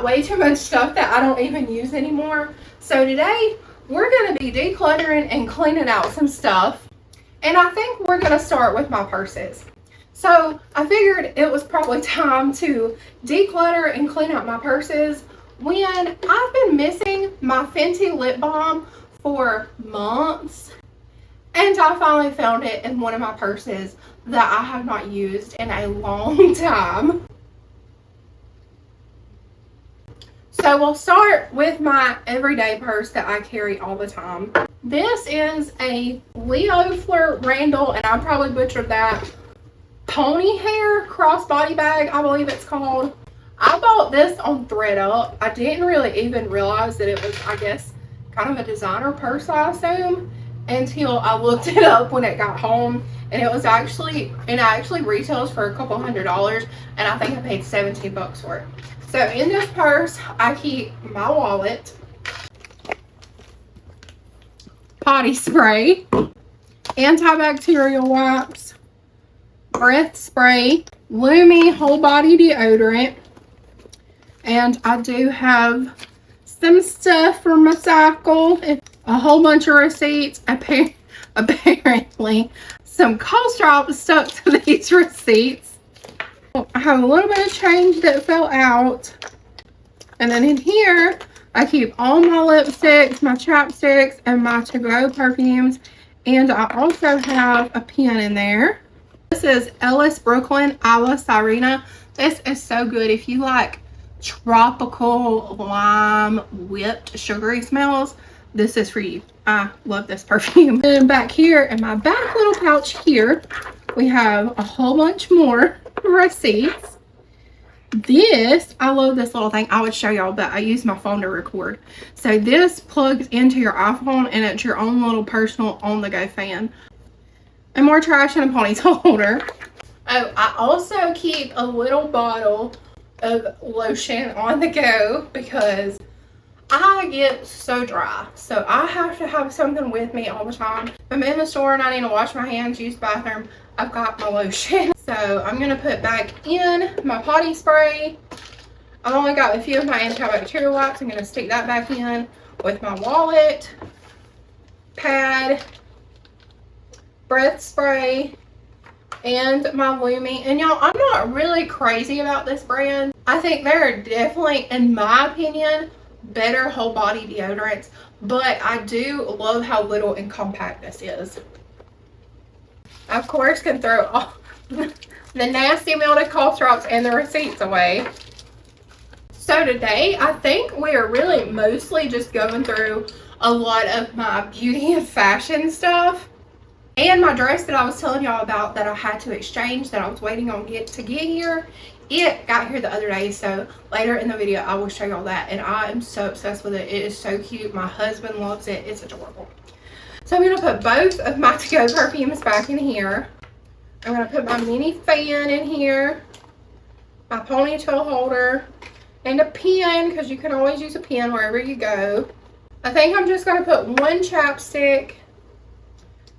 got way too much stuff that I don't even use anymore. So today we're going to be decluttering and cleaning out some stuff. And I think we're going to start with my purses. So I figured it was probably time to declutter and clean out my purses when I've been missing my Fenty lip balm for months. And I finally found it in one of my purses that I have not used in a long time. So we'll start with my everyday purse that I carry all the time. This is a Leo Flirt Randall, and I probably butchered that, pony hair crossbody bag, I believe it's called. I bought this on ThredUp. I didn't really even realize that it was, I guess, kind of a designer purse, I assume, until I looked it up when it got home. And it actually retails for a couple $100, and I think I paid 17 bucks for it. So in this purse, I keep my wallet, potty spray, antibacterial wipes, breath spray, Lumi whole body deodorant, and I do have some stuff for my cycle, a whole bunch of receipts, apparently some coal straps stuck to these receipts. I have a little bit of change that fell out. And then in here, I keep all my lipsticks, my chapsticks, and my to-go perfumes. And I also have a pen in there. This is Ellis Brooklyn Isla Sirena. This is so good if you like tropical lime whipped sugary smells. This is for you. I love this perfume. And back here in my back little pouch here, we have a whole bunch more receipts. This, I love this little thing. I would show y'all, but I use my phone to record. So this plugs into your iPhone, and it's your own little personal on-the-go fan. And more trash in a ponytail holder. Oh, I also keep a little bottle of lotion on the go because I get so dry. So I have to have something with me all the time. If I'm in the store and I need to wash my hands, use the bathroom, I've got my lotion. So I'm going to put back in my potty spray. I've only got a few of my antibacterial wipes. I'm going to stick that back in with my wallet, pad, breath spray, and my Lumi. And y'all, I'm not really crazy about this brand. I think they're definitely, in my opinion, better whole body deodorants, but I do love how little and compact this is. I, of course, can throw all the nasty melted cough drops and the receipts away. So today, I think we are really mostly just going through a lot of my beauty and fashion stuff. And my dress that I was telling y'all about that I had to exchange, that I was waiting on to get here, it got here the other day. So later in the video, I will show y'all that. And I am so obsessed with it. It is so cute. My husband loves it. It's adorable. So I'm going to put both of my to-go perfumes back in here. I'm going to put my mini fan in here, my ponytail holder, and a pen, because you can always use a pen wherever you go. I think I'm just going to put one chapstick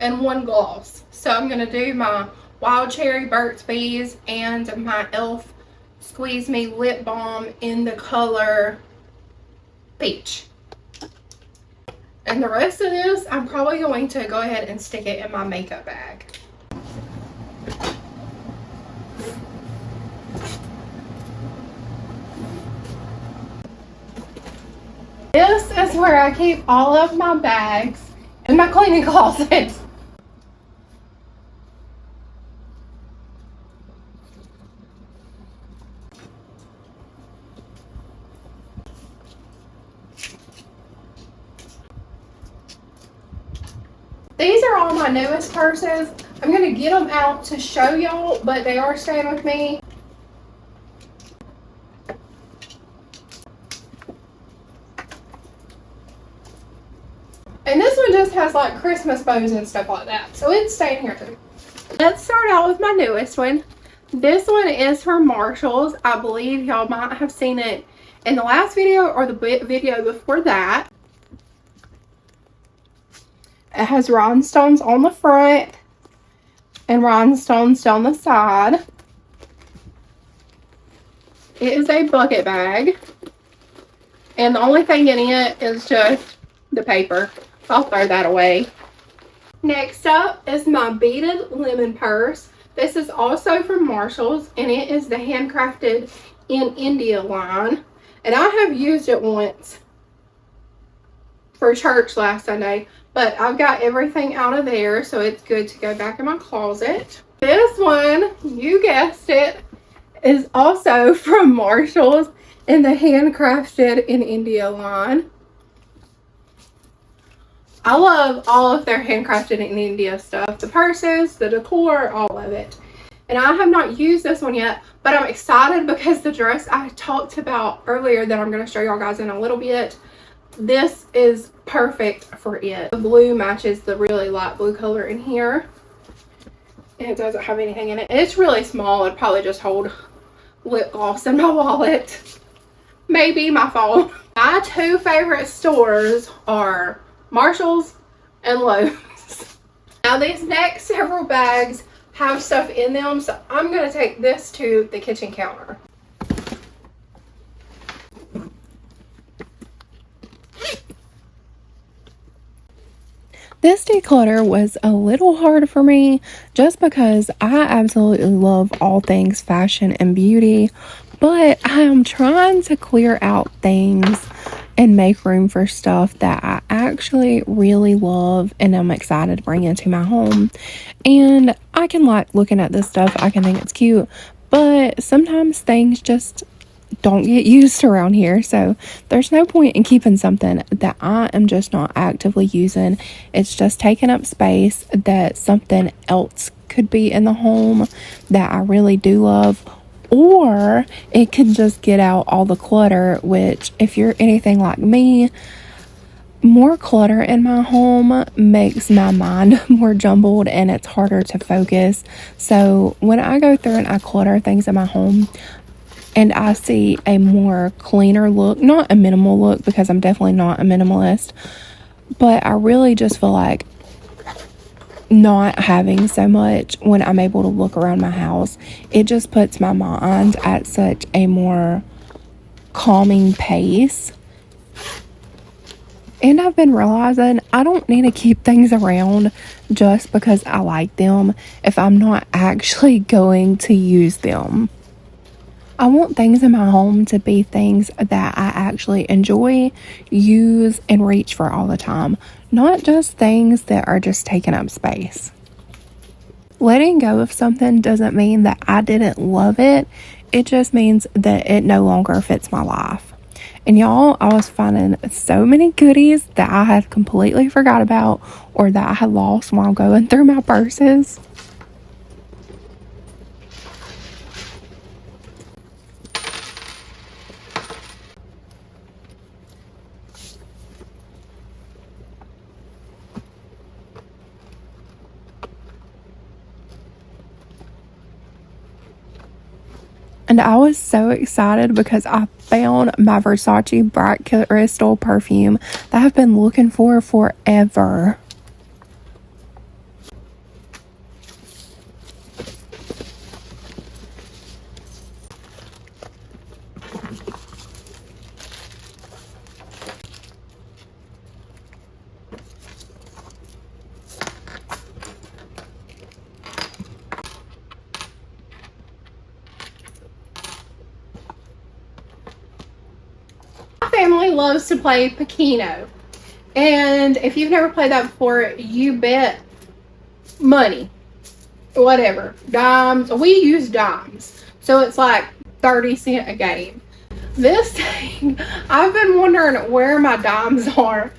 and one gloss. So I'm going to do my Wild Cherry Burt's Bees and my e.l.f. Squeeze Me Lip Balm in the color Peach. And the rest of this, I'm probably going to go ahead and stick it in my makeup bag. This is where I keep all of my bags in my cleaning closet. These are all my newest purses. I'm going to get them out to show y'all, but they are staying with me. And this one just has like Christmas bows and stuff like that. So it's staying here too. Let's start out with my newest one. This one is from Marshalls. I believe y'all might have seen it in the last video or the video before that. It has rhinestones on the front and rhinestones down the side. It is a bucket bag. And the only thing in it is just the paper. I'll throw that away. Next up is my beaded lemon purse. This is also from Marshall's, and it is the Handcrafted in India line. And I have used it once for church last Sunday, but I've got everything out of there, so it's good to go back in my closet. This one, you guessed it, is also from Marshall's in the Handcrafted in India line. I love all of their Handcrafted in India stuff. The purses, the decor, all of it. And I have not used this one yet, but I'm excited because the dress I talked about earlier that I'm going to show y'all guys in a little bit, this is perfect for it. The blue matches the really light blue color in here. And it doesn't have anything in it. It's really small. It'd probably just hold lip gloss in my wallet. Maybe my phone. My two favorite stores are Marshall's and Lowe's. Now these next several bags have stuff in them, so I'm going to take this to the kitchen counter. This declutter was a little hard for me just because I absolutely love all things fashion and beauty, but I am trying to clear out things and make room for stuff that I actually really love and I'm excited to bring into my home. And I can like looking at this stuff, I can think it's cute, but sometimes things just don't get used around here, so there's no point in keeping something that I am just not actively using. It's just taking up space that something else could be in the home that I really do love, or it could just get out all the clutter, which if you're anything like me, more clutter in my home makes my mind more jumbled and it's harder to focus. So when I go through and I clutter things in my home and I see a more cleaner look, not a minimal look because I'm definitely not a minimalist, but I really just feel like not having so much when I'm able to look around my house, it just puts my mind at such a more calming pace. And I've been realizing I don't need to keep things around just because I like them if I'm not actually going to use them. I want things in my home to be things that I actually enjoy, use, and reach for all the time, not just things that are just taking up space. Letting go of something doesn't mean that I didn't love it. It just means that it no longer fits my life. And y'all, I was finding so many goodies that I had completely forgot about or that I had lost while going through my purses. And I was so excited because I found my Versace Bright Crystal perfume that I've been looking for forever. Family loves to play Pacino, and if you've never played that before, you bet money, whatever, dimes. We use dimes, so it's like 30 cents a game. This thing, I've been wondering where my dimes are.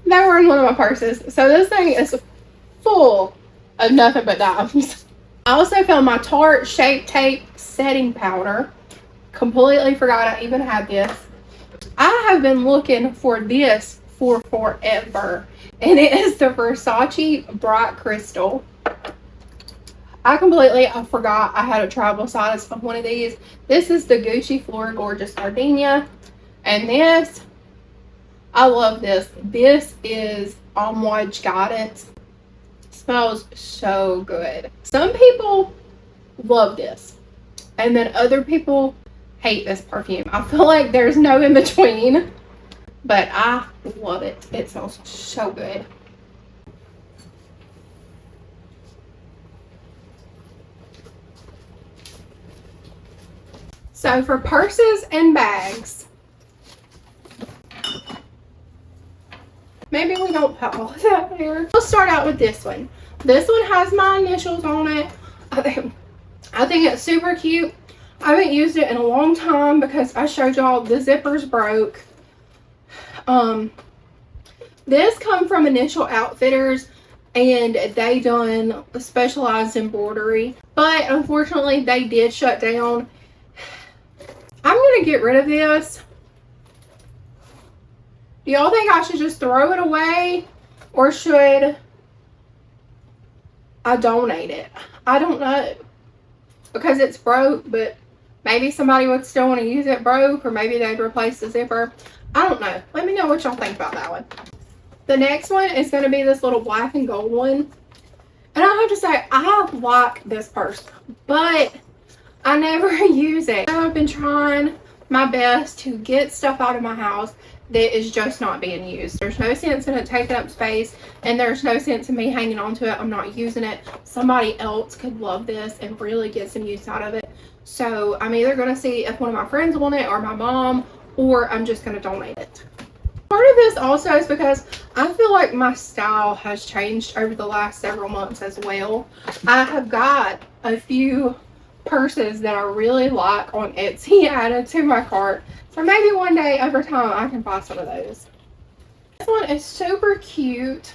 They were in one of my purses, so this thing is full of nothing but dimes. I also found my Tarte Shape Tape setting powder. Completely forgot I even had this. I have been looking for this for forever, and it is the Versace Bright Crystal. I forgot I had a travel size of one of these. This is the Gucci Flora Gorgeous Gardenia, and this, I love this. This is Homage Guidance. Smells so good. Some people love this, and then other people hate this perfume. I feel like there's no in between, but I love it. It smells so good. So for purses and bags, maybe we don't put all of that there. Let's start out with this one. This one has my initials on it. I think it's super cute. I haven't used it in a long time because I showed y'all the zippers broke. This come from Initial Outfitters, and they done specialized embroidery, but unfortunately they did shut down. I'm gonna get rid of this. Do y'all think I should just throw it away, or should I donate it? I don't know, because it's broke, but maybe somebody would still want to use it broke, or maybe they'd replace the zipper. I don't know. Let me know what y'all think about that one. The next one is going to be this little black and gold one. And I have to say, I like this purse, but I never use it. I've been trying my best to get stuff out of my house that is just not being used. There's no sense in it taking up space, and there's no sense in me hanging on to it. I'm not using it. Somebody else could love this and really get some use out of it. So I'm either going to see if one of my friends want it, or my mom, or I'm just going to donate it. Part of this also is because I feel like my style has changed over the last several months as well. I have got a few purses that I really like on Etsy added to my cart. So maybe one day over time I can buy some of those. This one is super cute.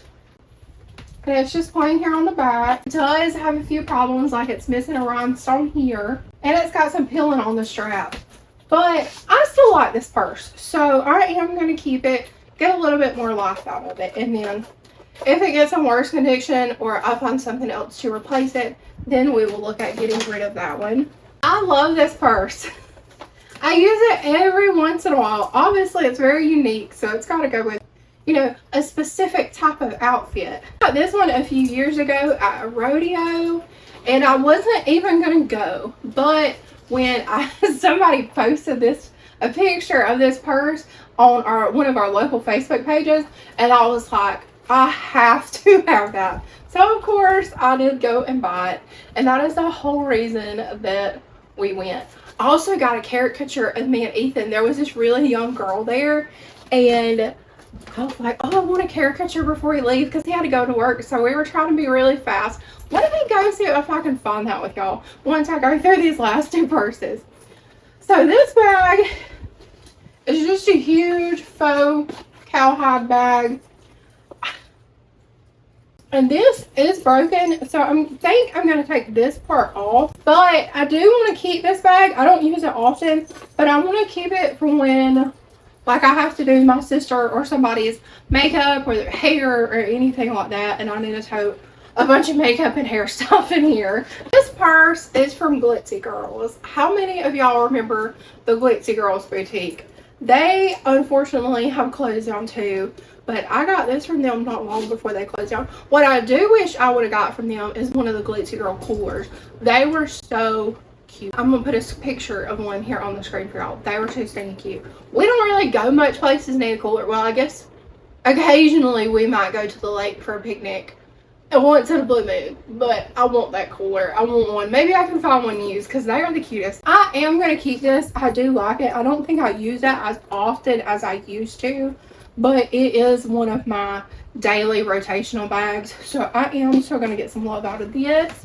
And it's just plain here on the back. It does have a few problems, like it's missing a rhinestone here. And it's got some pilling on the strap. But I still like this purse. So I am going to keep it, get a little bit more life out of it. And then if it gets in worse condition, or I find something else to replace it, then we will look at getting rid of that one. I love this purse. I use it every once in a while. Obviously, it's very unique, so it's got to go with, you know, a specific type of outfit. I got this one a few years ago at a rodeo, and I wasn't even going to go, but when somebody posted a picture of this purse on one of our local Facebook pages, and I was like, I have to have that. So of course I did go and buy it, and that is the whole reason that we went. I also got a caricature of me and Ethan. There was this really young girl there, and I was like, oh, I want a caricature before we leave, because he had to go to work, so we were trying to be really fast. Let me go see if I can find that with y'all once I go through these last two purses. So this bag is just a huge faux cowhide bag. And this is broken, so I think I'm going to take this part off. But I do want to keep this bag. I don't use it often, but I want to keep it for when, like, I have to do my sister or somebody's makeup or their hair or anything like that, and I need to tote a bunch of makeup and hair stuff in here. This purse is from Glitzy Girls. How many of y'all remember the Glitzy Girls boutique? They unfortunately have closed down too, but I got this from them not long before they closed down. What I do wish I would have got from them is one of the Glitzy Girl coolers. They were so cute. I'm gonna put a picture of one here on the screen for y'all. They were so stinking cute. We don't really go much places need a cooler. Well, I guess occasionally we might go to the lake for a picnic once in a blue moon, but I want that cooler. I want one. Maybe I can find one used, because they are the cutest. I am going to keep this. I do like it. I don't think I use that as often as I used to, but it is one of my daily rotational bags, so I am still going to get some love out of this.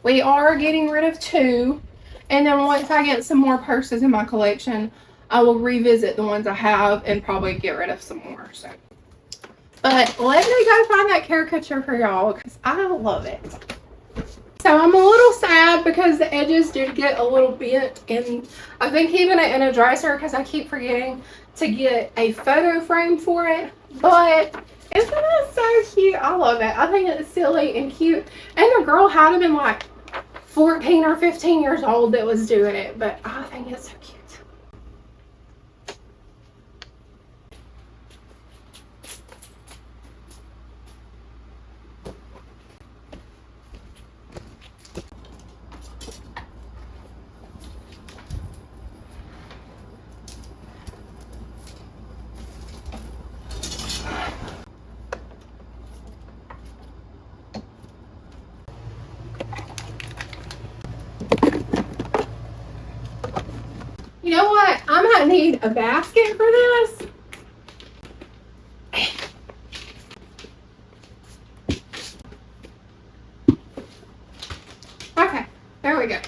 We are getting rid of two, and then once I get some more purses in my collection, I will revisit the ones I have and probably get rid of some more. So, but let me go find that caricature for y'all, because I love it. So I'm a little sad because the edges did get a little bent, and I've been keeping it in a dresser because I keep forgetting to get a photo frame for it. But isn't it so cute? I love it. I think it's silly and cute. And the girl had to been like 14 or 15 years old that was doing it, but I think it's so cute. need a basket for this. Okay, there we go.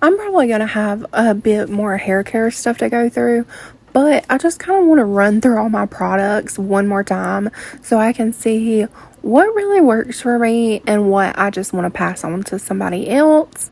I'm probably going to have a bit more hair care stuff to go through, but I just kind of want to run through all my products one more time so I can see what really works for me and what I just want to pass on to somebody else.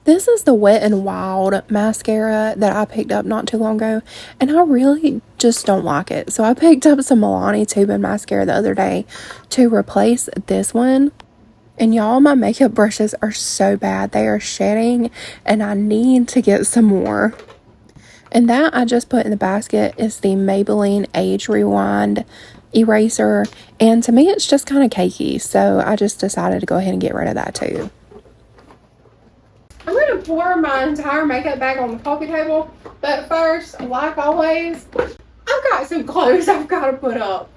This is the Wet n Wild mascara that I picked up not too long ago, and I really just don't like it. So I picked up some Milani Tubing mascara the other day to replace this one. And y'all, my makeup brushes are so bad. They are shedding, and I need to get some more. And that I just put in the basket is the Maybelline Age Rewind eraser. And to me, it's just kind of cakey. So I just decided to go ahead and get rid of that too. I'm going to pour my entire makeup bag on the coffee table, but first, like always, I've got some clothes I've got to put up.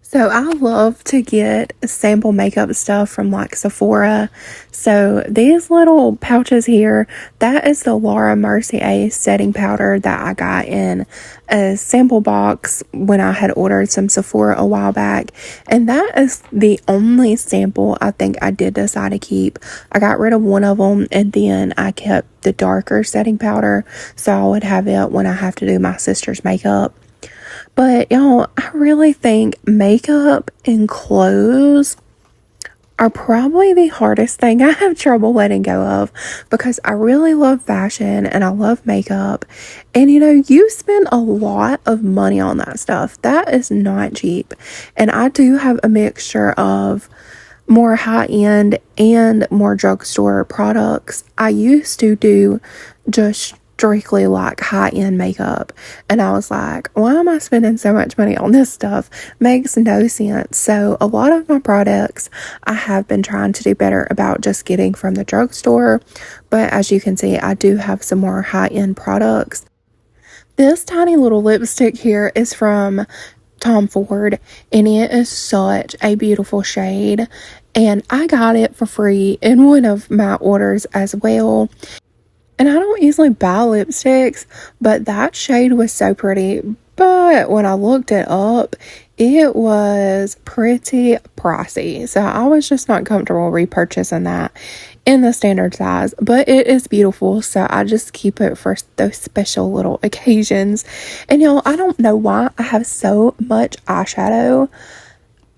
So I love to get sample makeup stuff from like Sephora. So these little pouches here, that is the Laura Mercier setting powder that I got in a sample box when I had ordered some Sephora a while back. And that is the only sample I think I did decide to keep. I got rid of one of them, and then I kept the darker setting powder so I would have it when I have to do my sister's makeup. But y'all, I really think makeup and clothes are probably the hardest thing I have trouble letting go of, because I really love fashion and I love makeup. And you know, you spend a lot of money on that stuff. That is not cheap. And I do have a mixture of more high-end and more drugstore products. I used to do just strictly like high-end makeup, and I was like, why am I spending so much money on this stuff? Makes no sense. So a lot of my products I have been trying to do better about just getting from the drugstore, but as you can see, I do have some more high-end products. This tiny little lipstick here is from Tom Ford, and it is such a beautiful shade, and I got it for free in one of my orders as well. And I don't usually buy lipsticks, but that shade was so pretty. But when I looked it up, it was pretty pricey. So I was just not comfortable repurchasing that in the standard size. But it is beautiful, so I just keep it for those special little occasions. And y'all, I don't know why I have so much eyeshadow.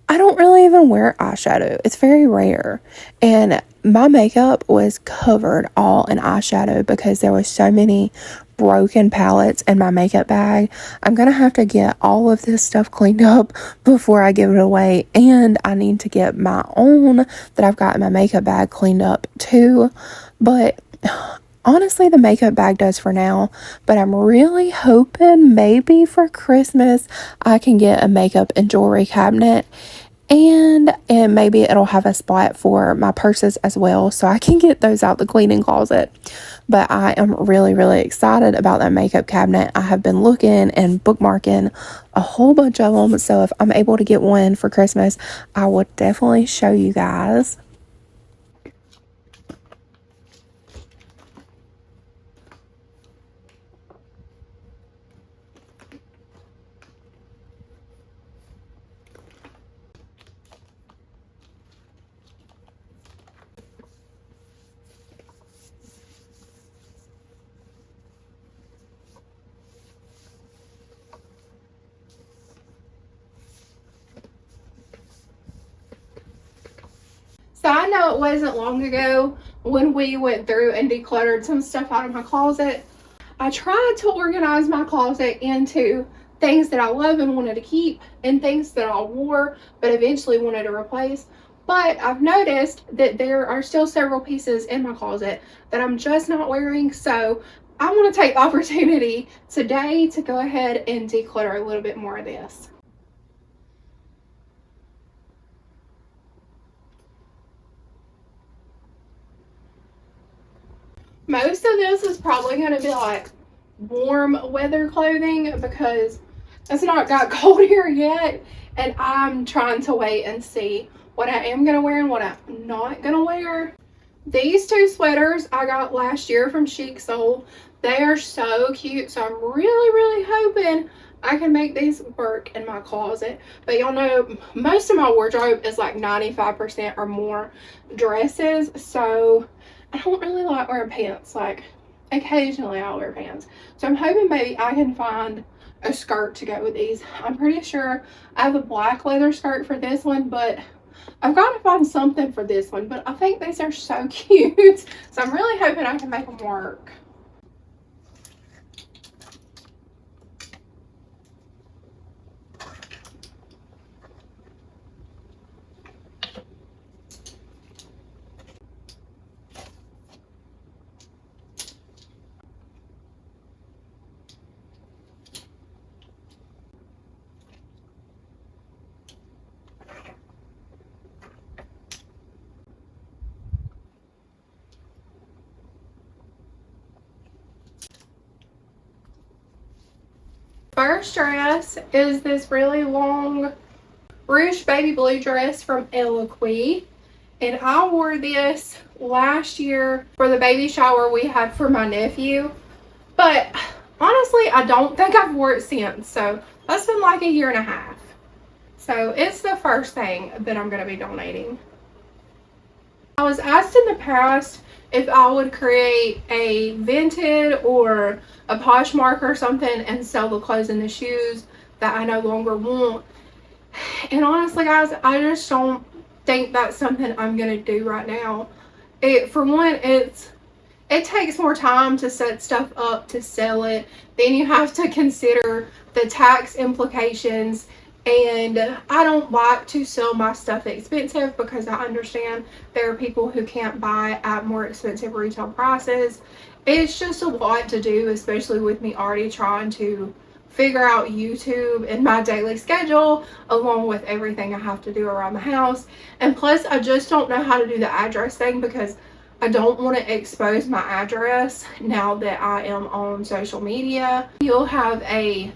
I don't really even wear eyeshadow. It's very rare. And my makeup was covered all in eyeshadow because there was so many broken palettes in my makeup bag. I'm going to have to get all of this stuff cleaned up before I give it away. And I need to get my own that I've got in my makeup bag cleaned up too. But honestly, the makeup bag does for now. But I'm really hoping maybe for Christmas I can get a makeup and jewelry cabinet. And maybe it'll have a spot for my purses as well, so I can get those out the cleaning closet. But I am really, really excited about that makeup cabinet. I have been looking and bookmarking a whole bunch of them, so if I'm able to get one for Christmas, I will definitely show you guys. So I know it wasn't long ago when we went through and decluttered some stuff out of my closet. I tried to organize my closet into things that I love and wanted to keep and things that I wore but eventually wanted to replace. But I've noticed that there are still several pieces in my closet that I'm just not wearing. So I want to take the opportunity today to go ahead and declutter a little bit more of this. Most of this is probably going to be like warm weather clothing because it's not got cold here yet, and I'm trying to wait and see what I am going to wear and what I'm not going to wear. These two sweaters I got last year from Chic Soul. They are so cute, so I'm really hoping I can make these work in my closet. But y'all know most of my wardrobe is like 95% or more dresses, so I don't really like wearing pants. Like occasionally I'll wear pants, so I'm hoping maybe I can find a skirt to go with these. I'm pretty sure I have a black leather skirt for this one, but I've got to find something for this one. But I think these are so cute, so I'm really hoping I can make them work. First dress is this really long ruched baby blue dress from Eloquii, and I wore this last year for the baby shower we had for my nephew, but honestly I don't think I've wore it since, so that's been like a year and a half. So it's the first thing that I'm going to be donating. I was asked in the past if I would create a Vinted or a Poshmark or something and sell the clothes and the shoes that I no longer want. And honestly, guys, I just don't think that's something I'm going to do right now. For one, it takes more time to set stuff up to sell it. Then you have to consider the tax implications. And I don't like to sell my stuff expensive because I understand there are people who can't buy at more expensive retail prices. It's just a lot to do, especially with me already trying to figure out YouTube and my daily schedule along with everything I have to do around the house. And plus, I just don't know how to do the address thing because I don't want to expose my address now that I am on social media. You'll have a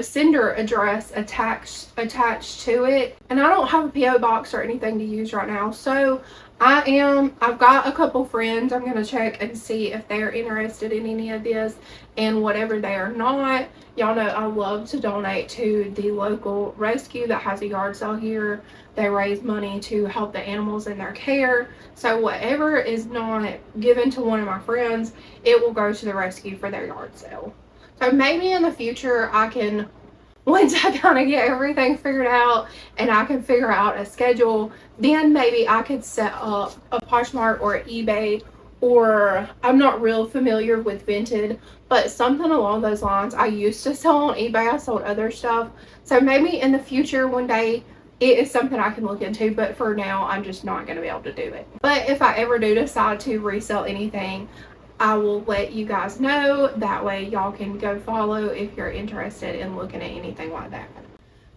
sender address attached to it, and I don't have a PO box or anything to use right now. So I've got a couple friends. I'm going to check and see if they're interested in any of this, and whatever they are not, y'all know I love to donate to the local rescue that has a yard sale here. They raise money to help the animals in their care. So whatever is not given to one of my friends, it will go to the rescue for their yard sale. So maybe in the future I can, once I kind of get everything figured out and I can figure out a schedule, then maybe I could set up a Poshmark or eBay, or I'm not real familiar with Vinted, but something along those lines. I used to sell on eBay. I sold other stuff. So maybe in the future one day it is something I can look into, but for now I'm just not going to be able to do it. But if I ever do decide to resell anything, I will let you guys know. That way y'all can go follow if you're interested in looking at anything like that.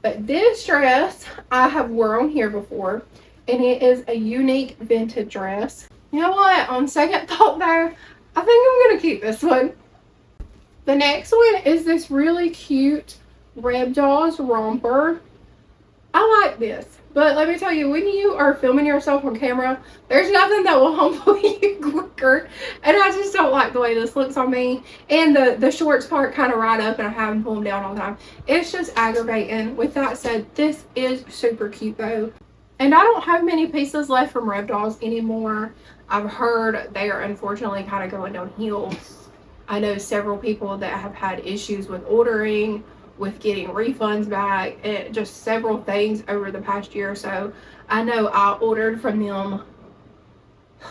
But this dress I have worn here before, and it is a unique vintage dress. You know what? On second thought though, I think I'm going to keep this one. The next one is this really cute Rebdolls romper. I like this. But let me tell you, when you are filming yourself on camera, there's nothing that will humble you quicker. And I just don't like the way this looks on me. And the shorts part kind of ride up and I have them pull them down all the time. It's just aggravating. With that said, this is super cute though. And I don't have many pieces left from Rebdolls anymore. I've heard they are unfortunately kind of going downhill. I know several people that have had issues with ordering with getting refunds back and just several things over the past year or so. I know I ordered from them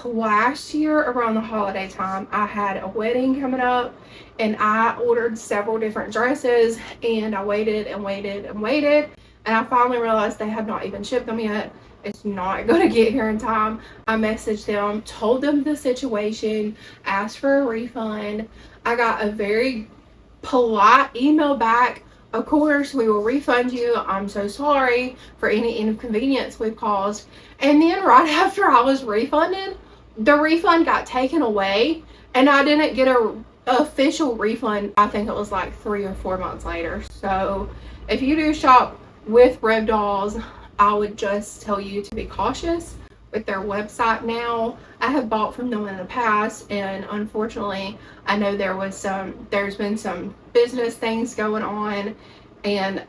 last year around the holiday time. I had a wedding coming up and I ordered several different dresses, and I waited and waited and waited, and I finally realized they had not even shipped them yet. It's not going to get here in time. I messaged them, told them the situation, asked for a refund. I got a very polite email back. Of course, we will refund you. I'm so sorry for any inconvenience we've caused. And then right after I was refunded, the refund got taken away, and I didn't get a official refund. I think it was like 3 or 4 months later. So if you do shop with Rebdolls, I would just tell you to be cautious with their website now. I have bought from them in the past, and unfortunately I know there's been some business things going on, and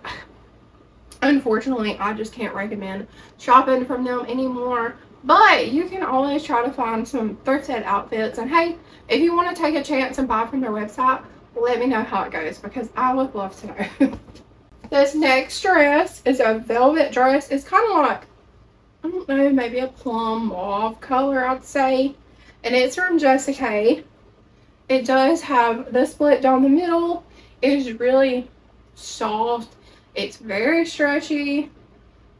unfortunately I just can't recommend shopping from them anymore. But you can always try to find some thrifted outfits, and hey, if you want to take a chance and buy from their website, let me know how it goes, because I would love to know. This next dress is a velvet dress. It's kind of like, I don't know, maybe a plum mauve color, I'd say. And it's from Jessica. It does have the split down the middle. It is really soft. It's very stretchy.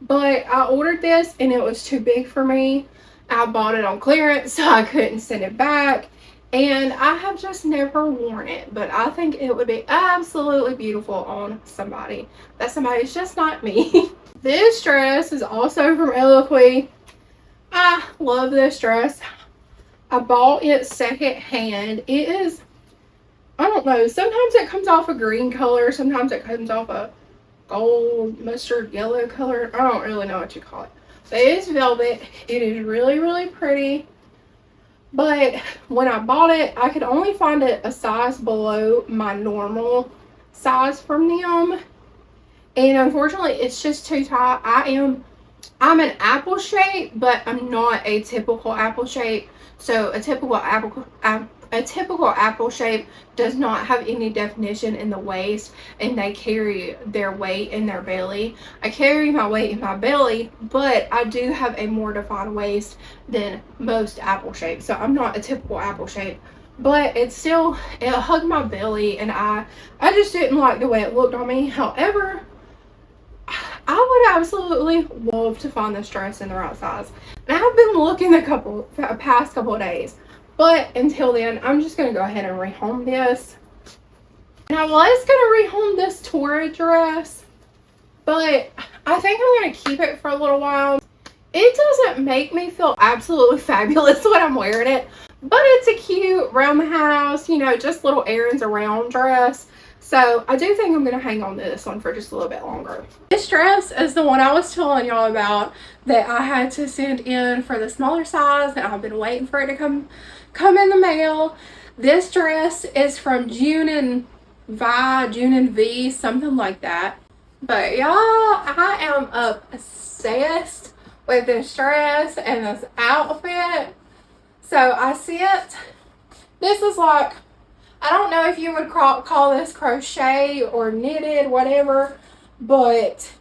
But I ordered this and it was too big for me. I bought it on clearance, so I couldn't send it back. And I have just never worn it, but I think it would be absolutely beautiful on somebody. That somebody's just not me. This dress is also from Eloquii. I love this dress. I bought it secondhand. It is, I don't know, sometimes it comes off a green color, sometimes it comes off a gold, mustard, yellow color. I don't really know what you call it. But it is velvet. It is really, really pretty. But when I bought it, I could only find it a size below my normal size from them. And unfortunately, it's just too tight. I'm an apple shape, but I'm not a typical apple shape. So a typical apple shape does not have any definition in the waist, and they carry their weight in their belly. I carry my weight in my belly, but I do have a more defined waist than most apple shapes. So I'm not a typical apple shape, but it hugged my belly, and I just didn't like the way it looked on me. However, I would absolutely love to find this dress in the right size. And I've been looking the past couple of days. But until then, I'm just going to go ahead and rehome this. And I was going to rehome this Torah dress, but I think I'm going to keep it for a little while. It doesn't make me feel absolutely fabulous when I'm wearing it, but it's a cute around the house, you know, just little errands around dress. So I do think I'm going to hang on to this one for just a little bit longer. This dress is the one I was telling y'all about that I had to send in for the smaller size, and I've been waiting for it to come in the mail. This dress is from June Vie, something like that. But y'all, I am obsessed with this dress and this outfit. So I sent, this is like, I don't know if you would call this crochet or knitted, whatever, but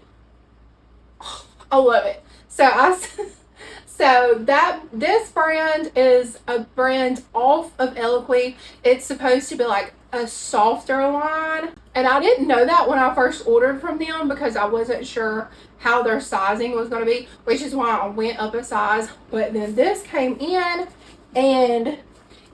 I love it. So this brand is a brand off of Eloquii. It's supposed to be like a softer line, and I didn't know that when I first ordered from them because I wasn't sure how their sizing was going to be, which is why I went up a size. But then this came in, and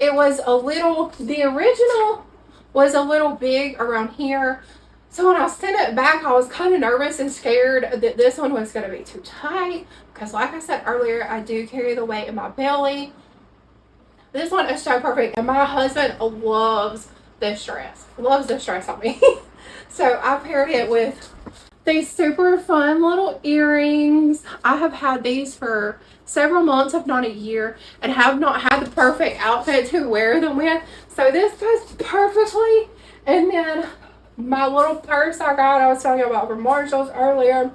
it was the original was a little big around here. So when I sent it back, I was kind of nervous and scared that this one was going to be too tight, because like I said earlier, I do carry the weight in my belly. This one is so perfect, and my husband loves this dress on me. So I paired it with these super fun little earrings. I have had these for several months, if not a year, and have not had the perfect outfit to wear them with. So this goes perfectly. And then my little purse I was telling you about from Marshall's earlier,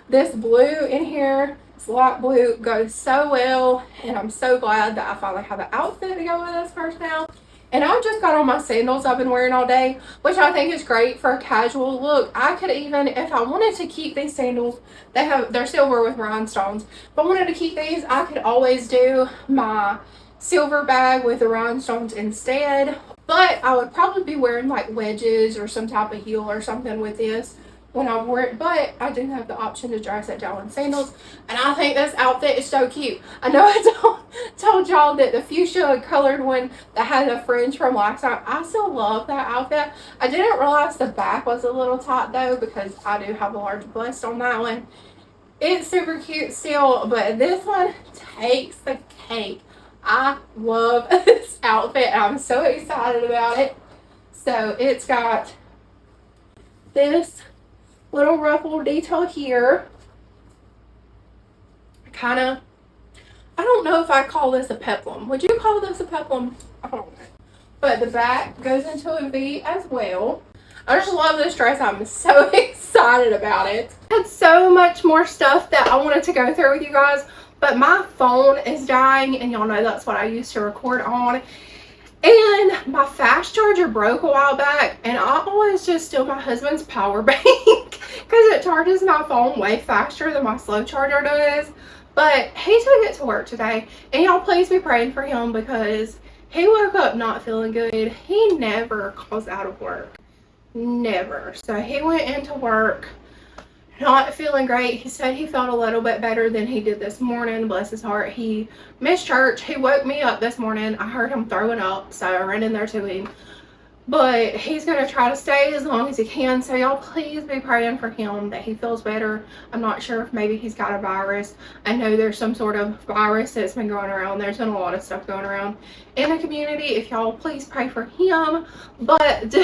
this blue in here, this light blue, goes so well, and I'm so glad that I finally have the outfit to go with this purse now. And I just got on my sandals I've been wearing all day, which I think is great for a casual look. I could even, if I wanted to keep these sandals, they're silver with rhinestones. If I wanted to keep these, I could always do my silver bag with the rhinestones instead. But I would probably be wearing like wedges or some type of heel or something with this when I wear it, but I do have the option to dress it down in sandals, and I think this outfit is so cute. I know I told y'all that the fuchsia colored one that had the fringe from last time, I still love that outfit. I didn't realize the back was a little tight though, because I do have a large bust on that one. It's super cute still, but this one takes the cake. I love this outfit, and I'm so excited about it. So it's got this little ruffle detail here. I don't know if I call this a peplum. Would you call this a peplum? I don't know. But the back goes into a V as well. I just love this dress. I'm so excited about it. I had so much more stuff that I wanted to go through with you guys, but my phone is dying, and y'all know that's what I used to record on. And my fast charger broke a while back, and I always just steal my husband's power bank because it charges my phone way faster than my slow charger does. But he took it to work today, and y'all please be praying for him because he woke up not feeling good. He never calls out of work. Never. So he went into work not feeling great. He said he felt a little bit better than he did this morning. Bless his heart. He missed church. He woke me up this morning. I heard him throwing up, so I ran in there to him. But he's going to try to stay as long as he can. So y'all please be praying for him that he feels better. I'm not sure if maybe he's got a virus. I know there's some sort of virus that's been going around. There's been a lot of stuff going around in the community. If y'all please pray for him. But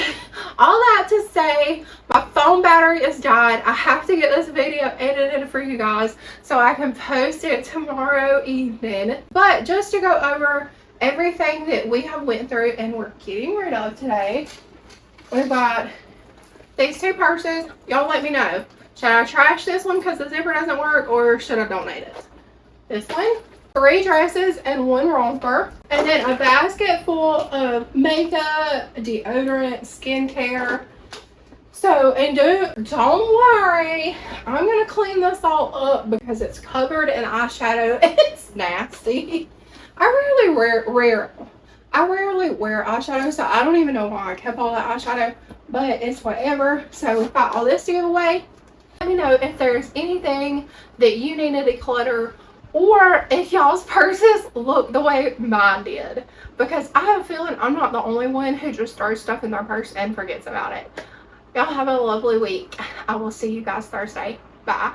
all that to say, my phone battery is died. I have to get this video edited for you guys so I can post it tomorrow evening. But just to go over everything that we have went through and we're getting rid of today, we've got these two purses. Y'all let me know, should I trash this one because the zipper doesn't work, or should I donate it? This one, 3 dresses and 1 romper, and then a basket full of makeup, deodorant, skincare. So, and don't worry, I'm gonna clean this all up because it's covered in eyeshadow and it's nasty. I rarely wear eyeshadow, so I don't even know why I kept all that eyeshadow, but it's whatever. So we've got all this to give away. Let me know if there's anything that you need to declutter, or if y'all's purses look the way mine did, because I have a feeling I'm not the only one who just throws stuff in their purse and forgets about it. Y'all have a lovely week. I will see you guys Thursday. Bye.